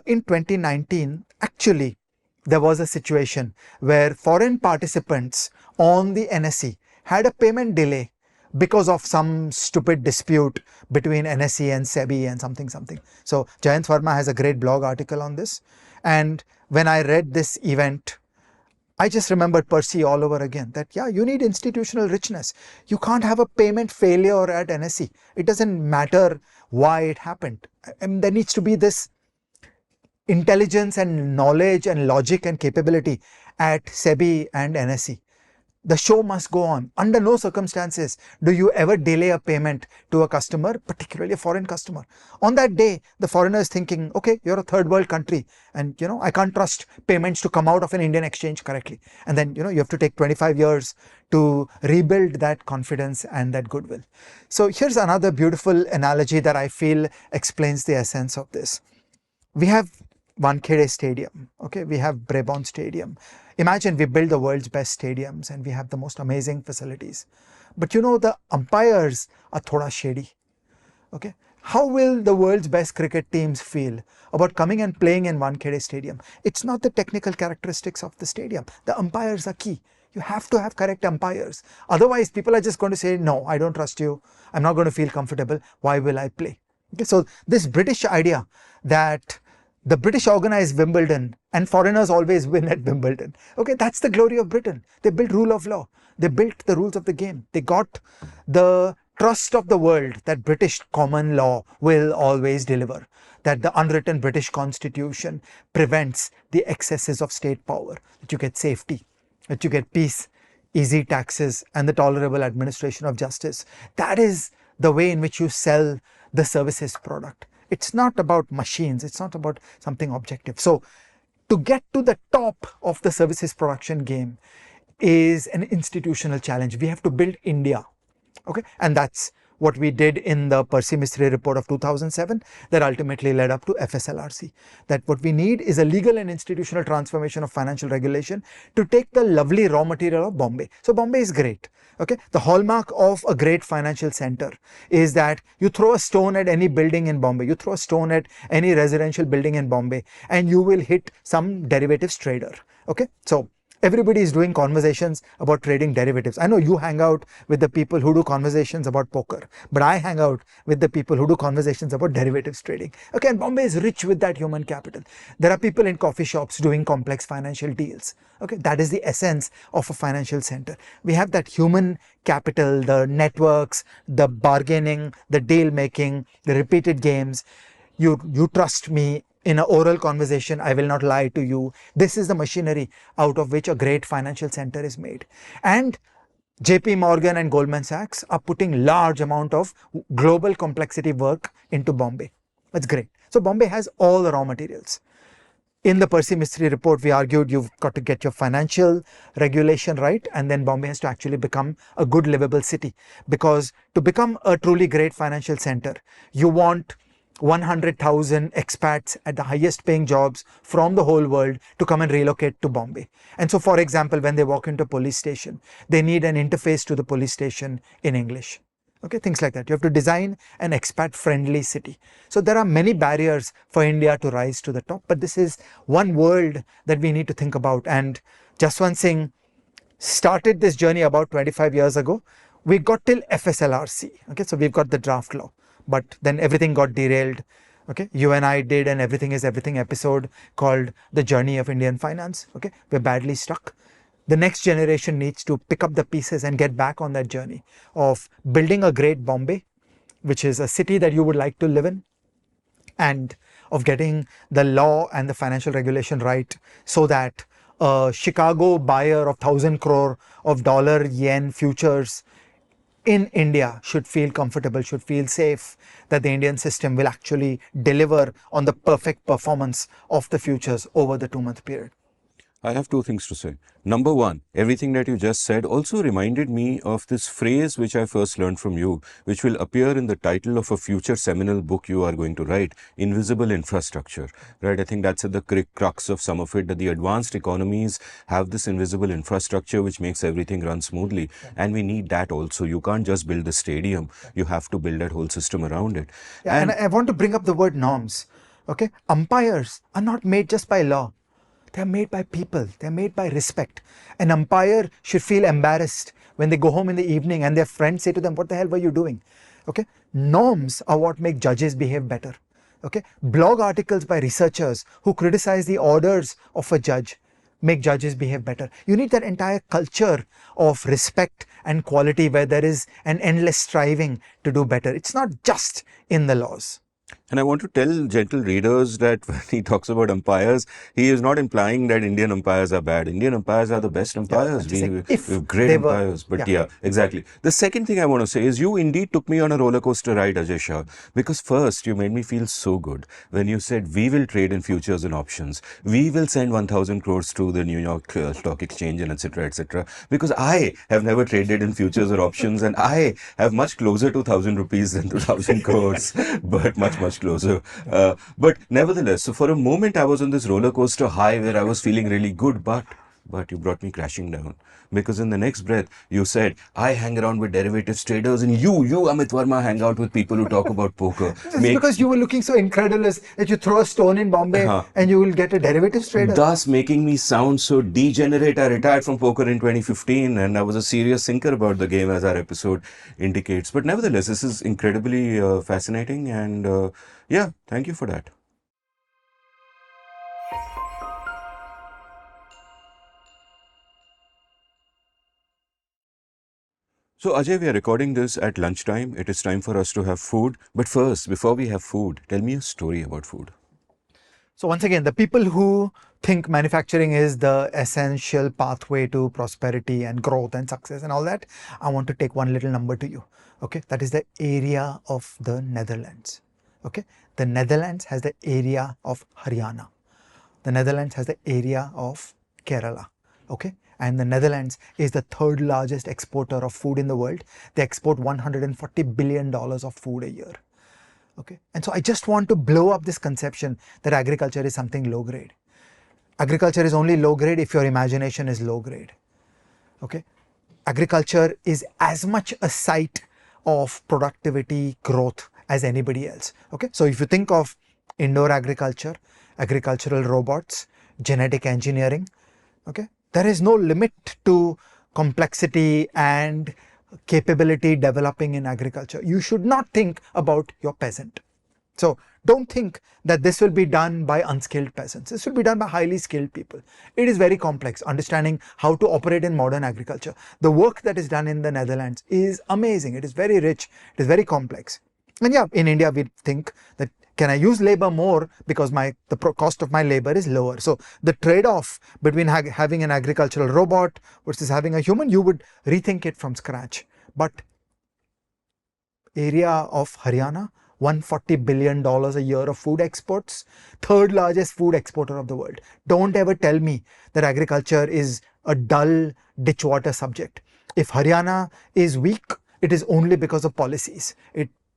In 2019, actually, there was a situation where foreign participants on the NSE had a payment delay because of some stupid dispute between NSE and SEBI and something. So Jayant Varma has a great blog article on this. And when I read this event, I just remembered Percy all over again that, yeah, you need institutional richness. You can't have a payment failure at NSE. It doesn't matter why it happened. There needs to be this intelligence and knowledge and logic and capability at SEBI and NSE. The show must go on. Under no circumstances do you ever delay a payment to a customer, particularly a foreign customer. On that day, the foreigner is thinking, okay, you're a third world country and I can't trust payments to come out of an Indian exchange correctly. And then, you have to take 25 years to rebuild that confidence and that goodwill. So here's another beautiful analogy that I feel explains the essence of this. We have Wankhede Stadium, okay, we have Brabourne Stadium. Imagine we build the world's best stadiums and we have the most amazing facilities. But the umpires are thoda shady, okay. How will the world's best cricket teams feel about coming and playing in Wankhede Stadium? It's not the technical characteristics of the stadium. The umpires are key. You have to have correct umpires. Otherwise, people are just going to say, no, I don't trust you. I'm not going to feel comfortable. Why will I play? Okay, so this British idea that the British organize Wimbledon and foreigners always win at Wimbledon. Okay, that's the glory of Britain. They built rule of law. They built the rules of the game. They got the trust of the world that British common law will always deliver, that the unwritten British constitution prevents the excesses of state power, that you get safety, that you get peace, easy taxes, and the tolerable administration of justice. That is the way in which you sell the services product. It's not about machines. It's not about something objective. So to get to the top of the services production game is an institutional challenge. We have to build India. Okay. And that's what we did in the Percy Mystery report of 2007 that ultimately led up to FSLRC. That what we need is a legal and institutional transformation of financial regulation to take the lovely raw material of Bombay. So Bombay is great. Okay, the hallmark of a great financial center is that you throw a stone at any building in Bombay, you throw a stone at any residential building in Bombay, and you will hit some derivatives trader. Okay, so everybody is doing conversations about trading derivatives. I know you hang out with the people who do conversations about poker, but I hang out with the people who do conversations about derivatives trading. Okay, and Bombay is rich with that human capital. There are people in coffee shops doing complex financial deals. Okay, that is the essence of a financial center. We have that human capital, the networks, the bargaining, the deal making, the repeated games. You trust me. In an oral conversation, I will not lie to you. This is the machinery out of which a great financial center is made. And JP Morgan and Goldman Sachs are putting large amount of global complexity work into Bombay. That's great. So Bombay has all the raw materials. In the Percy Mystery report, we argued you've got to get your financial regulation right, and then Bombay has to actually become a good livable city. Because to become a truly great financial center, you want 100,000 expats at the highest paying jobs from the whole world to come and relocate to Bombay. And so, for example, when they walk into a police station, they need an interface to the police station in English. Okay, things like that. You have to design an expat friendly city. So there are many barriers for India to rise to the top, but this is one world that we need to think about. And Jaswant Singh started this journey about 25 years ago. We got till FSLRC. Okay, so we've got the draft law. But then everything got derailed. Okay, you and I did an Everything is Everything episode called The Journey of Indian Finance. Okay, we're badly stuck. The next generation needs to pick up the pieces and get back on that journey of building a great Bombay, which is a city that you would like to live in, and of getting the law and the financial regulation right so that a Chicago buyer of 1,000 crore of dollar yen futures in India should feel comfortable, should feel safe that the Indian system will actually deliver on the perfect performance of the futures over the 2-month period. I have two things to say. Number one, everything that you just said also reminded me of this phrase which I first learned from you, which will appear in the title of a future seminal book you are going to write, Invisible Infrastructure. Right? I think that's at the crux of some of it, that the advanced economies have this invisible infrastructure which makes everything run smoothly. And we need that also. You can't just build the stadium. You have to build that whole system around it. Yeah, and I want to bring up the word norms. Okay, umpires are not made just by law. They're made by people. They're made by respect. An umpire should feel embarrassed when they go home in the evening and their friends say to them, what the hell were you doing? Okay. Norms are what make judges behave better. Okay. Blog articles by researchers who criticize the orders of a judge make judges behave better. You need that entire culture of respect and quality where there is an endless striving to do better. It's not just in the laws. And I want to tell gentle readers that when he talks about umpires, he is not implying that Indian umpires are bad. Indian umpires are the best umpires. I'm just saying, We if have great they were, umpires. But yeah, exactly. The second thing I want to say is you indeed took me on a roller coaster ride, Ajay Shah. Because first, you made me feel so good when you said we will trade in futures and options. We will send 1,000 crores to the New York Stock Exchange and etc. etc. Because I have never traded in futures or options and I have much closer to 1,000 rupees than to 1,000 crores, but much closer. But nevertheless, so for a moment I was on this roller coaster high where I was feeling really good, but you brought me crashing down because in the next breath you said I hang around with derivatives traders and you Amit Varma hang out with people who talk about poker. just because you were looking so incredulous that you throw a stone in Bombay and you will get a derivatives trader. Thus making me sound so degenerate. I retired from poker in 2015 and I was a serious thinker about the game, as our episode indicates. But nevertheless, this is incredibly fascinating and yeah, thank you for that. So, Ajay, we are recording this at lunchtime. It is time for us to have food. But first, before we have food, tell me a story about food. So once again, the people who think manufacturing is the essential pathway to prosperity and growth and success and all that, I want to take one little number to you. Okay, that is the area of the Netherlands. Okay, the Netherlands has the area of Haryana. The Netherlands has the area of Kerala. Okay, and the Netherlands is the third largest exporter of food in the world. They export $140 billion of food a year. Okay, and so I just want to blow up this conception that agriculture is something low grade. Agriculture is only low grade if your imagination is low grade. Okay, agriculture is as much a site of productivity growth as anybody else. Okay, so if you think of indoor agriculture, agricultural robots, genetic engineering, okay, there is no limit to complexity and capability developing in agriculture. You should not think about your peasant. So don't think that this will be done by unskilled peasants. This will be done by highly skilled people. It is very complex, understanding how to operate in modern agriculture. The work that is done in the Netherlands is amazing. It is very rich. It is very complex. And yeah, in India, we think that can I use labor more because the cost of my labor is lower. So the trade-off between having an agricultural robot versus having a human, you would rethink it from scratch. But area of Haryana, $140 billion a year of food exports, third largest food exporter of the world. Don't ever tell me that agriculture is a dull ditchwater subject. If Haryana is weak, it is only because of policies.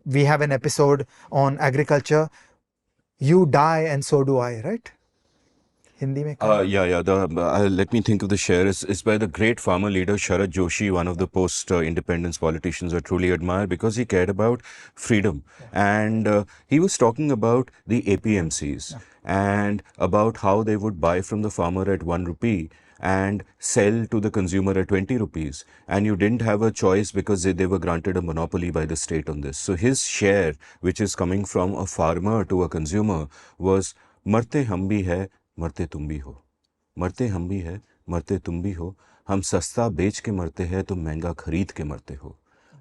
We have an episode on agriculture. You die and so do I, right? Hindi mein Yeah. Let me think of the share. It's by the great farmer leader Sharad Joshi, one of the post-independence politicians I truly admire because he cared about freedom. And he was talking about the APMCs and about how they would buy from the farmer at 1 rupee and sell to the consumer at 20 rupees. And you didn't have a choice because they were granted a monopoly by the state on this. So his share, which is coming from a farmer to a consumer, was मरते हम भी है मरते तुम भी हो मरते हम भी है मरते तुम भी हो हम सस्ता बेच के मरते हैं तुम महंगा खरीद के मरते हो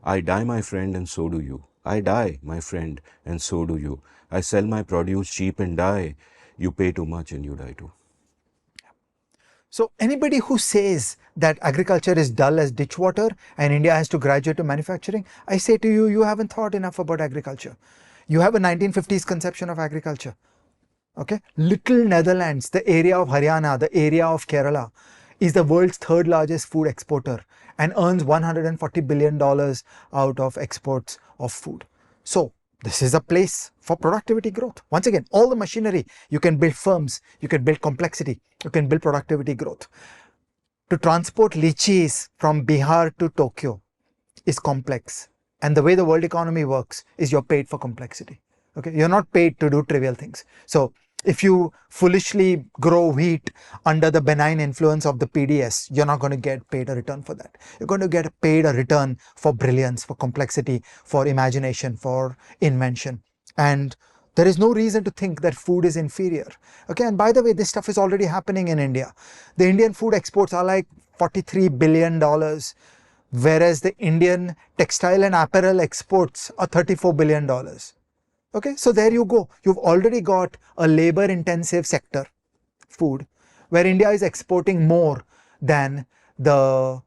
I die my friend and so do you I die my friend and so do you I sell my produce cheap and die you pay too much and you die too. So anybody who says that agriculture is dull as ditch water and India has to graduate to manufacturing, I say to you, you haven't thought enough about agriculture. You have a 1950s conception of agriculture. Okay, Little Netherlands, the area of Haryana, the area of Kerala, is the world's third largest food exporter and earns $140 billion out of exports of food. So this is a place for productivity growth. Once again, all the machinery, you can build firms, you can build complexity, you can build productivity growth. To transport lychees from Bihar to Tokyo is complex. And the way the world economy works is you're paid for complexity. Okay, you're not paid to do trivial things. So if you foolishly grow wheat under the benign influence of the PDS, you're not going to get paid a return for that. You're going to get paid a return for brilliance, for complexity, for imagination, for invention. And there is no reason to think that food is inferior. Okay, and by the way, this stuff is already happening in India. The Indian food exports are like $43 billion, whereas the Indian textile and apparel exports are $34 billion. Okay, so there you go. You've already got a labor intensive sector, food, where India is exporting more than the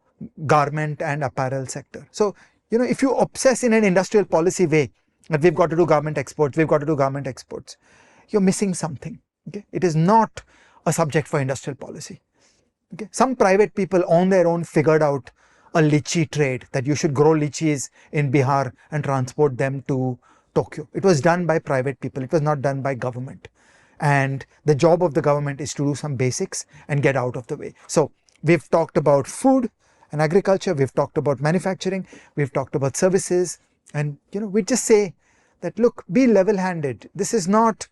garment and apparel sector. So, if you obsess in an industrial policy way that we've got to do garment exports, we've got to do garment exports, you're missing something. Okay, it is not a subject for industrial policy. Okay, some private people on their own figured out a lychee trade, that you should grow lychees in Bihar and transport them to Tokyo. It was done by private people. It was not done by government. And the job of the government is to do some basics and get out of the way. So we've talked about food and agriculture. We've talked about manufacturing. We've talked about services. And, we just say that, look, be level-handed. This is not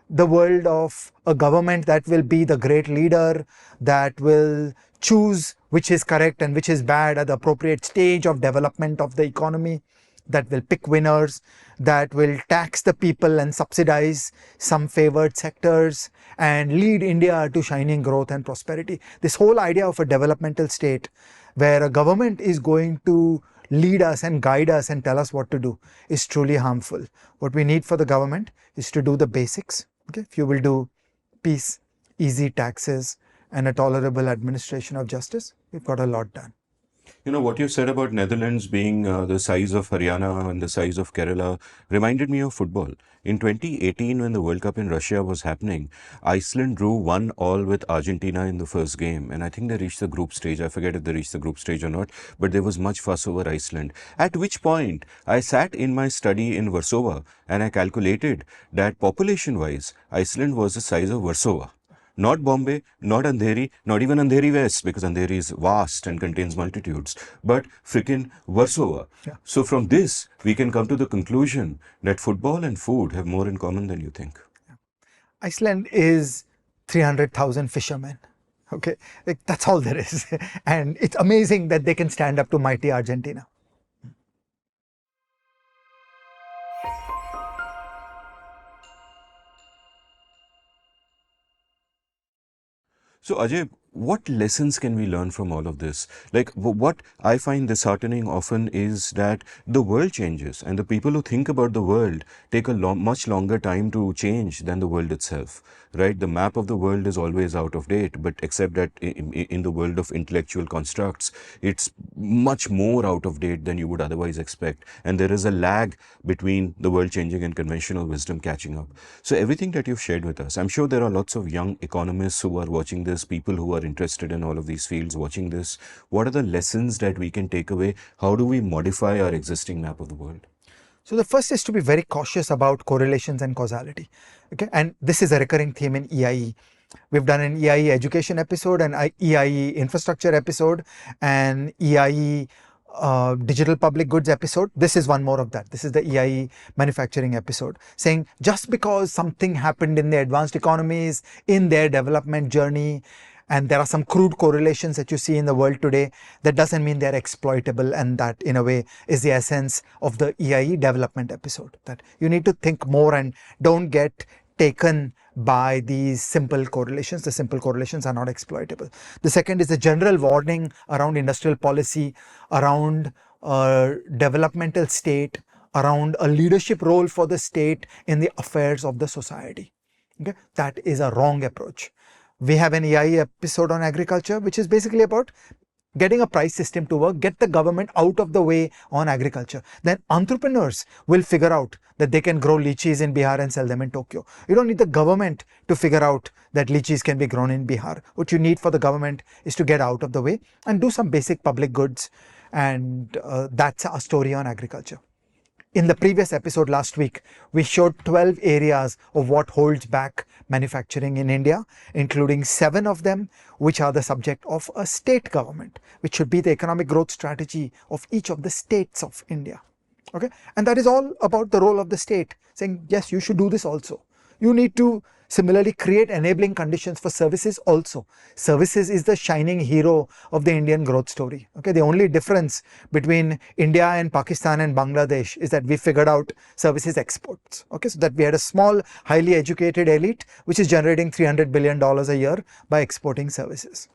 the world of a government that will be the great leader, that will choose which is correct and which is bad at the appropriate stage of development of the economy, that will pick winners, that will tax the people and subsidize some favored sectors and lead India to shining growth and prosperity. This whole idea of a developmental state where a government is going to lead us and guide us and tell us what to do is truly harmful. What we need for the government is to do the basics. Okay, if you will do peace, easy taxes, and a tolerable administration of justice, we've got a lot done. What you said about Netherlands being the size of Haryana and the size of Kerala reminded me of football. In 2018, when the World Cup in Russia was happening, Iceland drew 1-1 with Argentina in the first game. And I think they reached the group stage. I forget if they reached the group stage or not, but there was much fuss over Iceland. At which point, I sat in my study in Warsaw and I calculated that population-wise, Iceland was the size of Warsaw. Not Bombay, not Andheri, not even Andheri West, because Andheri is vast and contains multitudes, but freaking Warsaw. Yeah. So from this, we can come to the conclusion that football and food have more in common than you think. Iceland is 300,000 fishermen. Okay, that's all there is. And it's amazing that they can stand up to mighty Argentina. So Ajay, what lessons can we learn from all of this? Like what I find disheartening often is that the world changes and the people who think about the world take a much longer time to change than the world itself, right? The map of the world is always out of date, but except that in the world of intellectual constructs, it's much more out of date than you would otherwise expect. And there is a lag between the world changing and conventional wisdom catching up. So everything that you've shared with us, I'm sure there are lots of young economists who are watching this, people who are interested in all of these fields watching this. What are the lessons that we can take away? How do we modify our existing map of the world? So the first is to be very cautious about correlations and causality. Okay, and this is a recurring theme in EIE. We've done an EIE education episode, an EIE infrastructure episode, and EIE digital public goods episode. This is one more of that. This is the EIE manufacturing episode, saying just because something happened in the advanced economies in their development journey, and there are some crude correlations that you see in the world today, that doesn't mean they're exploitable. And that in a way is the essence of the EIE development episode, that you need to think more and don't get taken by these simple correlations. The simple correlations are not exploitable. The second is the general warning around industrial policy, around developmental state, around a leadership role for the state in the affairs of the society. Okay? That is a wrong approach. We have an EIE episode on agriculture, which is basically about getting a price system to work, get the government out of the way on agriculture. Then entrepreneurs will figure out that they can grow lychees in Bihar and sell them in Tokyo. You don't need the government to figure out that lychees can be grown in Bihar. What you need for the government is to get out of the way and do some basic public goods. And that's our story on agriculture. In the previous episode last week, we showed 12 areas of what holds back manufacturing in India, including 7 of them, which are the subject of a state government, which should be the economic growth strategy of each of the states of India. Okay, and that is all about the role of the state, saying, yes, you should do this also. You need to similarly create enabling conditions for services also. Services is the shining hero of the Indian growth story. Okay, the only difference between India and Pakistan and Bangladesh is that we figured out services exports. Okay, so that we had a small, highly educated elite which is generating $300 billion a year by exporting services.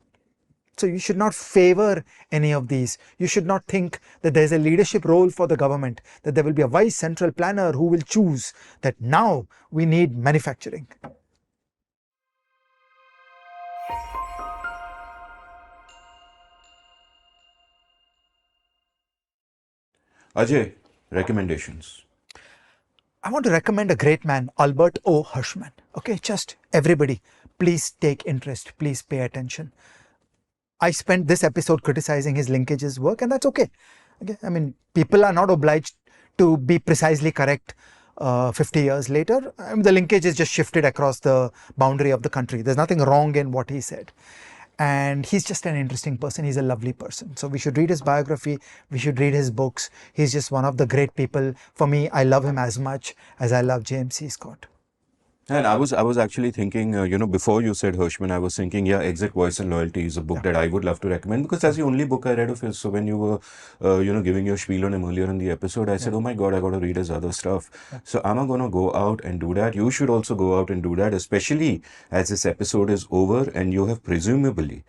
So you should not favor any of these. You should not think that there's a leadership role for the government, that there will be a vice central planner who will choose that now we need manufacturing. Ajay, recommendations. I want to recommend a great man, Albert O. Hirschman. Okay, just everybody, please take interest, please pay attention. I spent this episode criticizing his linkages work, and that's okay. Okay, I mean, people are not obliged to be precisely correct 50 years later. I mean, the linkage is just shifted across the boundary of the country. There's nothing wrong in what he said. And he's just an interesting person. He's a lovely person. So we should read his biography. We should read his books. He's just one of the great people. For me, I love him as much as I love James C. Scott. And I was actually thinking, before you said Hirschman, I was thinking, yeah, Exit, Voice and Loyalty is a book that I would love to recommend because that's the only book I read of his. So when you were, giving your spiel on him earlier in the episode, I said, oh my God, I got to read his other stuff. So I'm going to go out and do that. You should also go out and do that, especially as this episode is over and you have presumably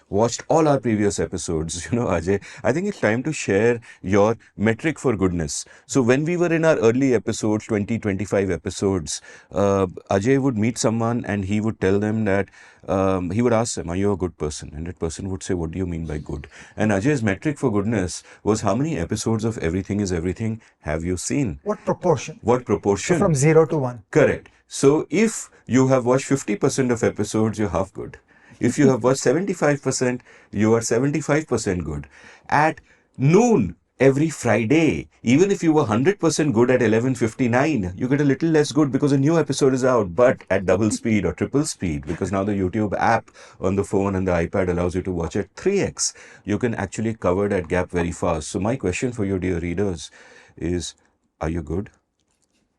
watched all our previous episodes. Ajay, I think it's time to share your metric for goodness. So when we were in our early episodes, 2025 episodes, Ajay would meet someone and he would tell them that he would ask them, are you a good person? And that person would say, what do you mean by good? And Ajay's metric for goodness was, how many episodes of Everything is Everything have you seen? What proportion? What proportion? So from 0 to 1. Correct. So if you have watched 50% of episodes, you're half good. If you have watched 75%, you are 75% good. At noon every Friday, even if you were 100% good at 11:59, you get a little less good because a new episode is out, but at double speed or triple speed, because now the YouTube app on the phone and the iPad allows you to watch at 3x. You can actually cover that gap very fast. So my question for you, dear readers, is, are you good?